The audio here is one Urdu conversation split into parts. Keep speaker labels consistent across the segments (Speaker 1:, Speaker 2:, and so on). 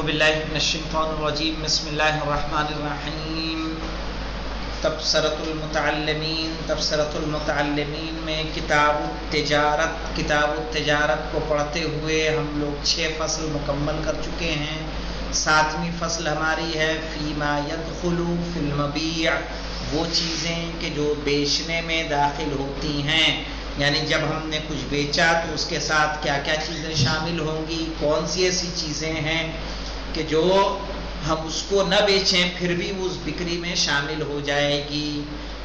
Speaker 1: باللہ من الشیطان الرجیم بسم اللہ الرحمن الرحیم۔ تبصرۃ المتعلمین میں کتاب التجارت کو پڑھتے ہوئے ہم لوگ 6 فصل مکمل کر چکے ہیں۔ 7ویں فصل ہماری ہے فیما یدخل فی المبیع، وہ چیزیں کہ جو بیچنے میں داخل ہوتی ہیں، یعنی جب ہم نے کچھ بیچا تو اس کے ساتھ کیا کیا چیزیں شامل ہوں گی، کون سی ایسی چیزیں ہیں کہ جو ہم اس کو نہ بیچیں پھر بھی اس بکری میں شامل ہو جائے گی۔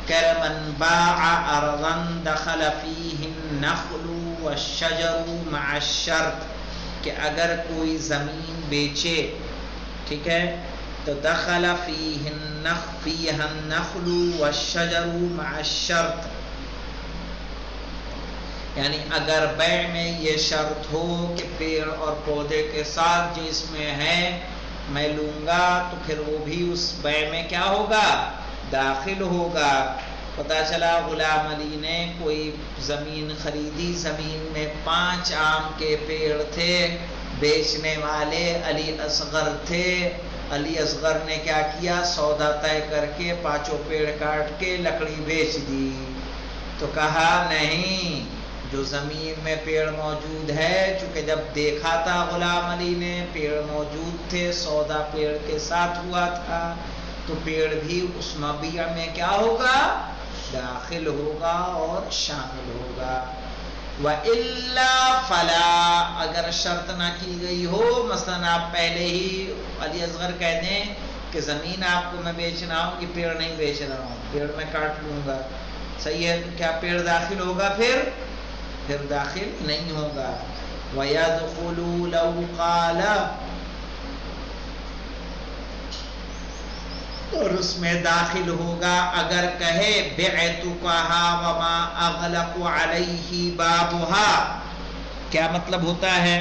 Speaker 1: کرمن باع ارضا دخل فیہ النخل والشجر مع الشرط، کہ اگر کوئی زمین بیچے، ٹھیک ہے، تو دخل فیہ النخل والشجر مع الشرط، یعنی اگر بیع میں یہ شرط ہو کہ پیڑ اور پودے کے ساتھ جو اس میں ہے میں لوں گا، تو پھر وہ بھی اس بیع میں کیا ہوگا، داخل ہوگا۔ پتہ چلا غلام علی نے کوئی زمین خریدی، زمین میں 5 آم کے پیڑ تھے، بیچنے والے علی اصغر تھے۔ علی اصغر نے کیا کیا، سودا طے کر کے 5 پیڑ کاٹ کے لکڑی بیچ دی۔ تو کہا نہیں، جو زمین میں پیڑ موجود ہے، چونکہ جب دیکھا تھا غلام علی نے پیڑ موجود تھے، سودا پیڑ کے ساتھ ہوا تھا، تو پیڑ بھی اس مبیع میں کیا ہوگا، داخل ہوگا اور شامل ہوگا۔ وَإِلَّا فَلَا، اگر شرط نہ کی گئی ہو، مثلا آپ پہلے ہی علی اصغر کہہ دیں کہ زمین آپ کو میں بیچ رہا ہوں، کہ پیڑ نہیں بیچ رہا ہوں، پیڑ میں کاٹ لوں گا، صحیح ہے، تو کیا پیڑ داخل ہوگا، پھر داخل نہیں ہوگا۔ وَيَدْخُلُ لَوْ قَالَ، اور اس میں داخل ہوگا اگر کہے بِعْتُكَهَا وَمَا أَغْلَقُ عَلَيْهِ بَابُهَا، کیا مطلب ہوتا ہے،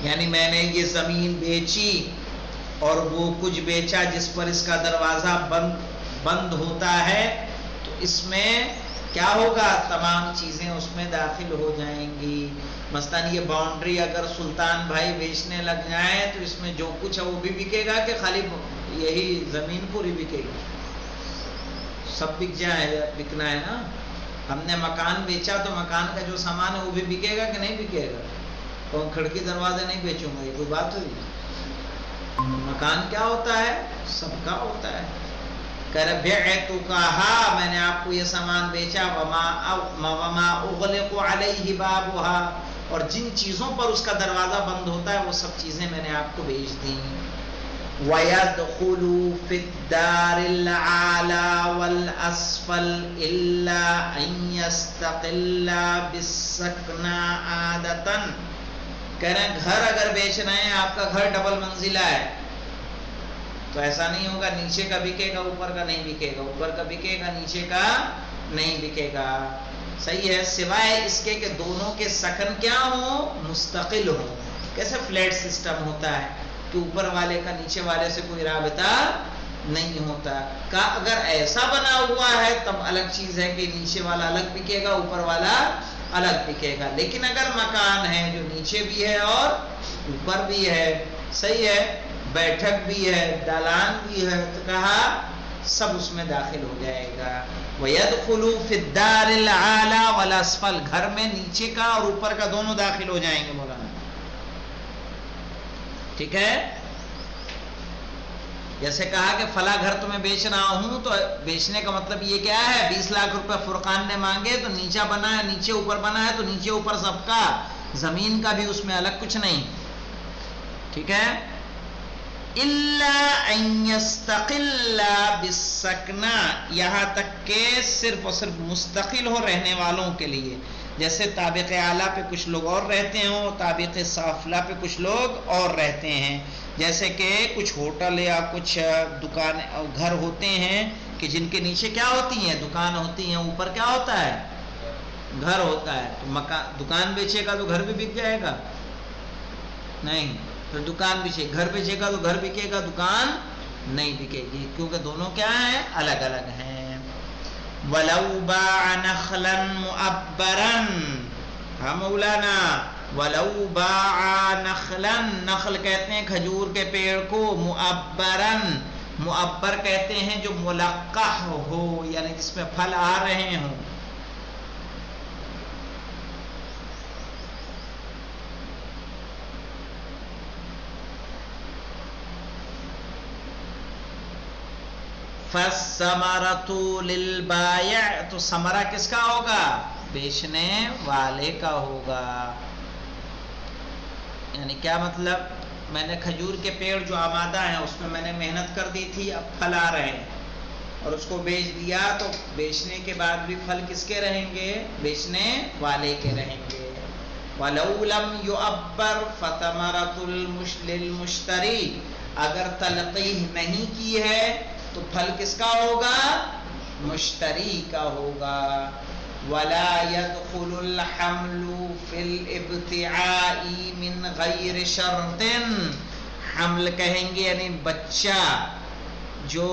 Speaker 1: یعنی میں نے یہ زمین بیچی اور وہ کچھ بیچا جس پر اس کا دروازہ بند ہوتا ہے، تو اس میں کیا ہوگا، تمام چیزیں اس میں داخل ہو جائیں گی۔ مثلا یہ باؤنڈری اگر سلطان بھائی بیچنے لگ جائیں تو اس میں جو کچھ ہے وہ بھی بکے گا، کہ خالی یہی زمین پوری بکے گی، سب بک جائے، بکنا ہے نا۔ ہم نے مکان بیچا تو مکان کا جو سامان ہے وہ بھی بکے گا کہ نہیں بکے گا، تو کھڑکی دروازے نہیں بیچوں گا، یہ کوئی بات ہوئی؟ مکان کیا ہوتا ہے، سب کا ہوتا ہے۔ بِعْتُكَهَا، میں نے آپ کو یہ سامان بیچا، وَمَا أُغْلِقُ عَلَيْهِ بَابُهَا، اور جن چیزوں پر اس کا دروازہ بند ہوتا ہے وہ سب چیزیں میں نے آپ کو بیچ دیں۔ وَيَدْخُلُ فِي الدَّارِ الْأَعْلَى وَالْأَسْفَلِ إِلَّا أَن يَسْتَقِلَّ بِالسَّكْنَ عَادَةً، کہہ رہے ہیں گھر اگر بیچ رہے ہیں، آپ کا گھر ڈبل منزلہ ہے، تو ایسا نہیں ہوگا نیچے کا بکے گا اوپر کا نہیں بکے گا، اوپر کا بکے گا نیچے کا نہیں بکے گا، صحیح ہے، سوائے اس کے کہ دونوں کے سکن کیا ہوں، مستقل ہوں۔ کیسے فلیٹ سسٹم ہوتا ہے کہ اوپر والے کا نیچے والے سے کوئی رابطہ نہیں ہوتا، کہ اگر ایسا بنا ہوا ہے تب الگ چیز ہے کہ نیچے والا الگ بکے گا، اوپر والا الگ بکے گا، لیکن اگر مکان ہے جو نیچے بھی ہے اور اوپر بھی ہے، صحیح ہے، بیٹھک بھی ہے، دالان بھی ہے، تو کہا سب اس میں داخل ہو جائے گا۔ وَيَدْخُلُ فِي الدَّارِ الْأَعْلَى وَالْأَسْفَلِ، گھر میں نیچے کا اور اوپر کا دونوں داخل ہو جائیں گے مولانا، ٹھیک ہے۔ جیسے کہا کہ فلاں گھر تو میں بیچ رہا ہوں، تو بیچنے کا مطلب یہ کیا ہے، 20 لاکھ روپے فرقان نے مانگے، تو نیچا بنا ہے، نیچے اوپر بنا ہے، تو نیچے اوپر سب کا، زمین کا بھی اس میں الگ کچھ نہیں، ٹھیک ہے۔ إِلَّا أَن يَسْتَقِلَّ بِالسَّكْنَ، یہاں تک کہ صرف اور صرف مستقل ہو رہنے والوں کے لیے، جیسے طابق اعلیٰ پہ کچھ لوگ اور رہتے ہوں، طابق سافلہ پہ کچھ لوگ اور رہتے ہیں، جیسے کہ کچھ ہوٹل یا کچھ دکان گھر ہوتے ہیں کہ جن کے نیچے کیا ہوتی ہیں، دکان ہوتی ہیں، اوپر کیا ہوتا ہے، گھر ہوتا ہے، تو دکان بیچے گا تو گھر بھی بک جائے گا نہیں، پھر دکان بیچے، گھر بیچے گا تو گھر بکے گا، دکان نہیں بکے گی، کیونکہ دونوں کیا ہیں، الگ الگ ہیں۔ وَلَوْ بَاعَ نَخْلًا مُعَبَّرًا، ہاں مولانا، وَلَوْ بَاعَ نَخْلًا، نخل کہتے ہیں کھجور کے پیڑ کو، مُعَبَّرًا، معبر کہتے ہیں جو ملقح ہو، یعنی جس میں پھل آ رہے ہوں. فَالثَّمَرَةُ لِلْبَائِعِ، تو ثمرہ کس کا ہوگا؟ بیچنے والے کا ہوگا. یعنی کیا مطلب؟ میں نے کھجور کے پیڑ جو آمادہ ہیں اس میں میں نے محنت کر دی تھی، اب پھل آ رہے ہیں اور اس کو بیچ دیا، تو بیچنے کے بعد بھی پھل کس کے رہیں گے؟ بیچنے والے کے رہیں گے. وَلَوْ لَمْ يُعَبَّرْ فَثَمَرَةُ لِلْمُشْتَرِي، اگر تلقیح نہیں کی ہے تو پھل کس کا ہوگا؟ مشتری کا ہوگا. وَلَا يَدْخُلُ الْحَمْلُ فِي الْإِبْتِعَاءِ مِنْ غَيْرِ شَرْطٍ، حمل کہیں گے یعنی بچہ جو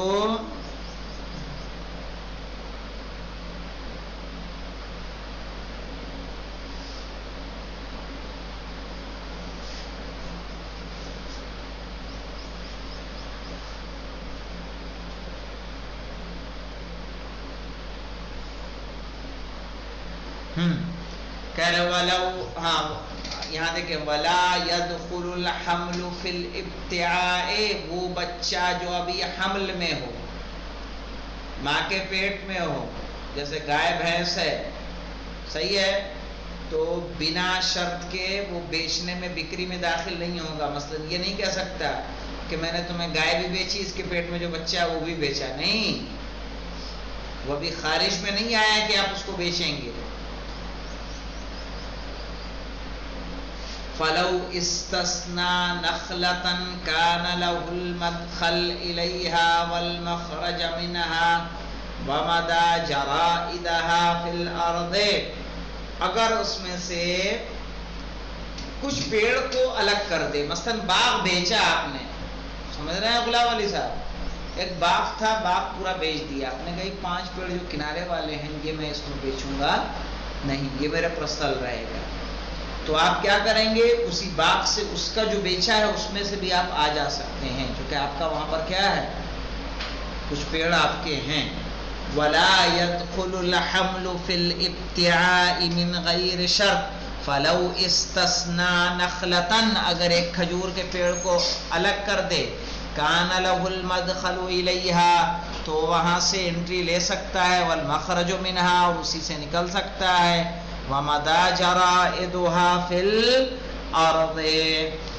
Speaker 1: کہہ رہے ولو، ہاں یہاں دیکھیں وَلَا يَدْخُلُ الْحَمْلُ فِي الْإِبْتِعَاءِ، وہ بچہ جو ابھی حمل میں ہو، ماں کے پیٹ میں ہو، جیسے گائے بھینس ہے، صحیح ہے، تو بنا شرط کے وہ بیچنے میں بکری میں داخل نہیں ہوگا. مثلا یہ نہیں کہہ سکتا کہ میں نے تمہیں گائے بھی بیچی، اس کے پیٹ میں جو بچہ ہے وہ بھی بیچا، نہیں، وہ ابھی خارج میں نہیں آیا کہ آپ اس کو بیچیں گے. فَلَوْ اسْتَثْنَى نَخْلَةً كَانَ لَهُ الْمَدْخَلُ إِلَيْهَا وَالْمَخْرَجَ مِنْهَا وَمَدَى جَرَائِدَهَا فِي الْأَرْضِ، اگر اس میں سے کچھ پیڑ کو الگ کر دے، مثلا باغ بیچا آپ نے، سمجھ رہے ہیں غلام علی صاحب، ایک باغ تھا، باغ پورا بیچ دیا آپ نے، کہی 5 پیڑ جو کنارے والے ہیں یہ میں اس کو بیچوں گا نہیں، یہ میرا پرسنل رہے گا. تو آپ کیا کریں گے؟ اسی باغ سے اس کا جو بیچا ہے اس میں سے بھی آپ آ جا سکتے ہیں، کیونکہ آپ کا وہاں پر کیا ہے؟ کچھ پیڑ آپ کے ہیں. وَلَا يَدْخُلُ الْحَمْلُ فِي الْإِبْتِعَاءِ مِنْ غَيْرِ شَرْطٍ فَلَوْ اسْتَثْنَى نَخْلَةً، اگر ایک کھجور کے پیڑ کو الگ کر دے، كَانَ لَهُ الْمَدْخَلُ إِلَيْهَا، تو وہاں سے انٹری لے سکتا ہے، وَالْمَخْرَجُ مِنْهَا، اور اسی سے نکل سکتا ہے، وَمَدَى جَرَائِدُهَا فِي الْأَرْضِ.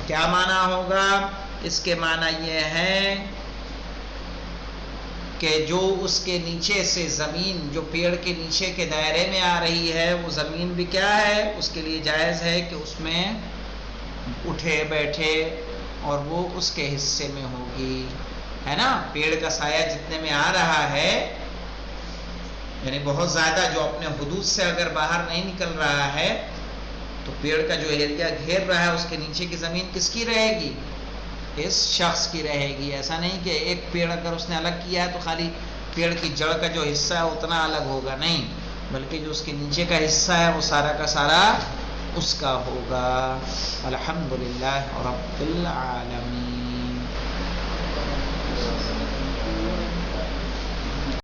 Speaker 1: کیا معنی ہوگا؟ اس کے معنی یہ ہے کہ جو اس کے نیچے سے زمین جو پیڑ کے نیچے کے دائرے میں آ رہی ہے، وہ زمین بھی کیا ہے؟ اس کے لیے جائز ہے کہ اس میں اٹھے بیٹھے اور وہ اس کے حصے میں ہوگی، ہے نا. پیڑ کا سایہ جتنے میں آ رہا ہے، یعنی بہت زیادہ جو اپنے حدود سے اگر باہر نہیں نکل رہا ہے، تو پیڑ کا جو ایریا گھیر رہا ہے اس کے نیچے کی زمین کس کی رہے گی؟ اس شخص کی رہے گی. ایسا نہیں کہ ایک پیڑ اگر اس نے الگ کیا ہے تو خالی پیڑ کی جڑ کا جو حصہ ہے اتنا الگ ہوگا، نہیں، بلکہ جو اس کے نیچے کا حصہ ہے وہ سارا کا سارا اس کا ہوگا. الحمدللہ رب العالمین.